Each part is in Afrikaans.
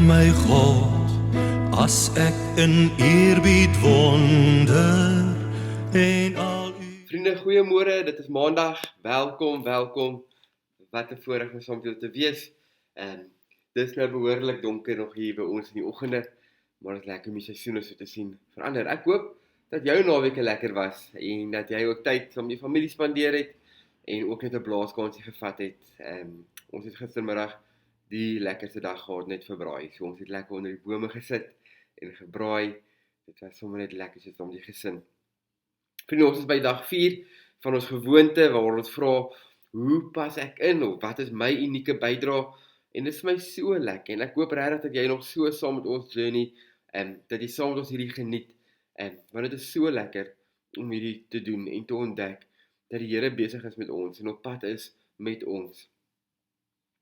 my God, as ek in eerbied wonder en al u... Vriende, goeiemôre, dit is maandag, welkom, wat 'n voorreg om saam met julle te wees. Dit is nou behoorlik donker nog hier by ons in die oggende, maar dit is lekker om die seisoene so te sien verander. Ek hoop dat jou naweek lekker was, en dat jy ook tyd saam met die familie spandeer het, en ook net 'n blaaskansie gevat het. Ons het gistermiddag die lekkerste dag gehad net vir braai, so ons het lekker onder die bome gesit, en gebraai. Dit was sommer net lekker so saam met die gesin. Vriende, ons is by dag 4 van ons gewoonte, waar ons vra, hoe pas ek in, of wat is my unieke bydrae, en dit is my so lekker, en ek hoop regtig dat jy nog so saam met ons journey, dat jy saam met ons hierdie geniet, want dit is so lekker om hierdie te doen, en te ontdek, dat die Here besig is met ons, en op pad is met ons.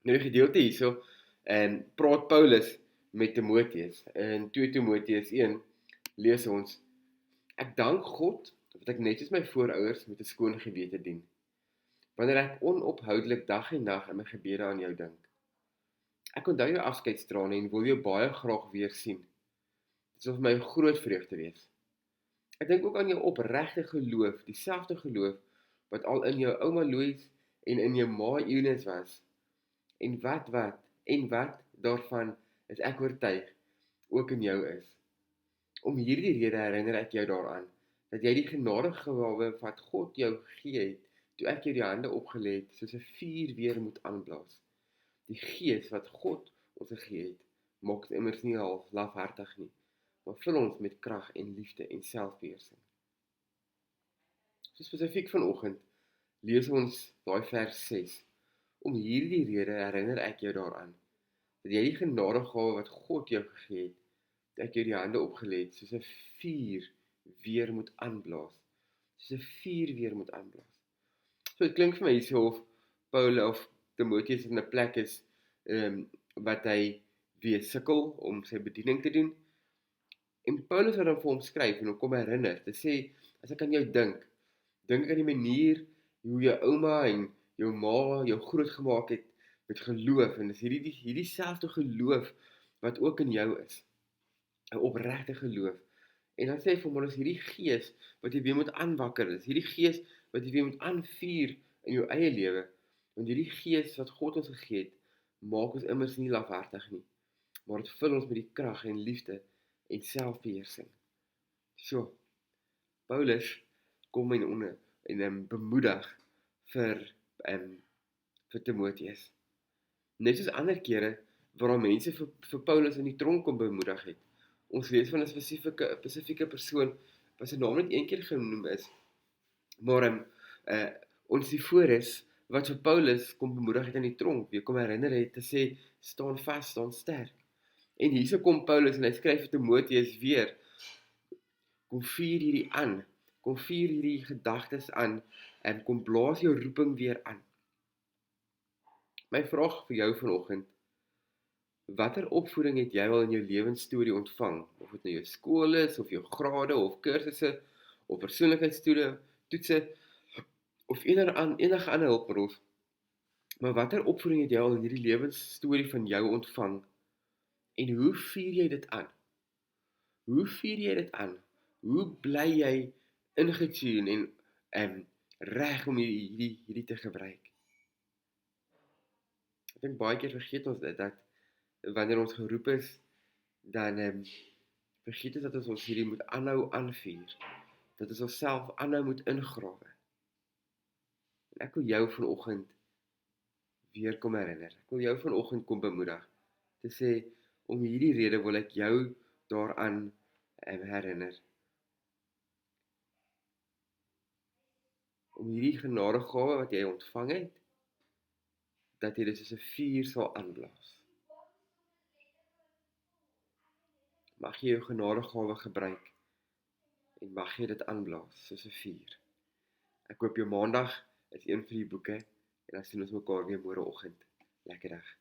Nou die gedeelte hierso, praat Paulus met Timoteus. In 2 Timoteus 1 lees ons, ek dank God, dat ek net soos my voorouers met 'n skoon gewete dien, wanneer ek onophoudelik dag en nag in my gebede aan jou dink. Ek onthou jou afskeidstrane en wil jou baie graag weer sien. Dit sal vir my 'n groot vreugde wees. Ek dink ook aan jou opregte geloof, dieselfde geloof wat al in jou ouma Louise en in jou ma Eunice was. En wat daarvan is ek oortuig ook in jou is. Om hierdie rede herinner ek jou daaraan, dat jy die genadegawe wat God jou gegee het, toe ek jou die hande opgelê het, soos 'n vuur weer moet aanblaas. Die gees wat God ons gegee het, maak ons immers nie half lafhartig nie, maar vul ons met krag en liefde en selfbeheersing. So spesifiek vanoggend lees ons daai vers 6. Om hierdie rede herinner ek jou daaraan, dat jy die genadegawe wat God jou gegee het, dat ek jou die hande opgelê het, soos 'n vuur weer moet aanblaas. Soos 'n vuur weer moet aanblaas. So dit klink vir my hierso of Paulus of Timoteus in 'n plek is, wat hy weer sukkel om sy bediening te doen. En Paulus het dan vir hom skryf en hom kom herinner, te sê, as ek aan jou dink ek aan die manier hoe jou ouma en jou ma jou grootgemaak het met geloof, en dis hierdie selfde geloof wat ook in jou is, 'n opregte geloof. En dan sê hy vir hom, is hierdie gees wat jy weer moet aanwakker, is hierdie gees wat jy weer moet aanvuur in jou eie lewe, want hierdie gees wat God ons gegee het, maak ons immers nie lafhartig nie, maar dit vul ons met die krag en liefde en selfbeheersing. So, Paulus kom en bemoedig vir Timoteus. Net soos ander kere waar daar mense vir Paulus in die tronk kom bemoedig het. Ons lees van 'n spesifieke persoon wat sy naam net een keer genoem is, maar ons die vooris wat vir Paulus kom bemoedig het in die tronk, weer kom herinner het te sê, staan vas, staan sterk. En hierso kom Paulus en hy skryf vir Timoteus weer, kom vier hierdie aan, kom vier hierdie gedagtes aan, en kom blaas jou roeping weer aan. My vraag vir jou vanoggend, watter opvoeding het jy al in jou lewensstorie ontvang? Of dit nou jou skool is, of jou grade, of kursusse, of persoonlikheidstoetse, of enige ander hulpbron. Maar watter opvoeding het jy al in hierdie lewensstorie van jou ontvang? En hoe vier jy dit aan? Hoe vier jy dit aan? Hoe bly jy ingetune en reg om hierdie te gebruik? Ek dink baie keer vergeet ons dit, dat wanneer ons geroep is, dan vergeet ons dat ons hierdie moet aanhou aanvuur, dat ons onsself aanhou moet ingrawe. En ek wil jou vanoggend weer kom herinner, ek wil jou vanoggend kom bemoedig, te sê, om hierdie rede wil ek jou daaraan herinner. Om hierdie genadegawe wat jy ontvang het, dat jy dit soos 'n vuur sal aanblaas. Mag jy jou genadegawe gebruik, en mag jy dit aanblaas soos 'n vuur. Ek hoop jou maandag is een van die boeke, en dan sien ons mekaar weer môreoggend. Lekker dag.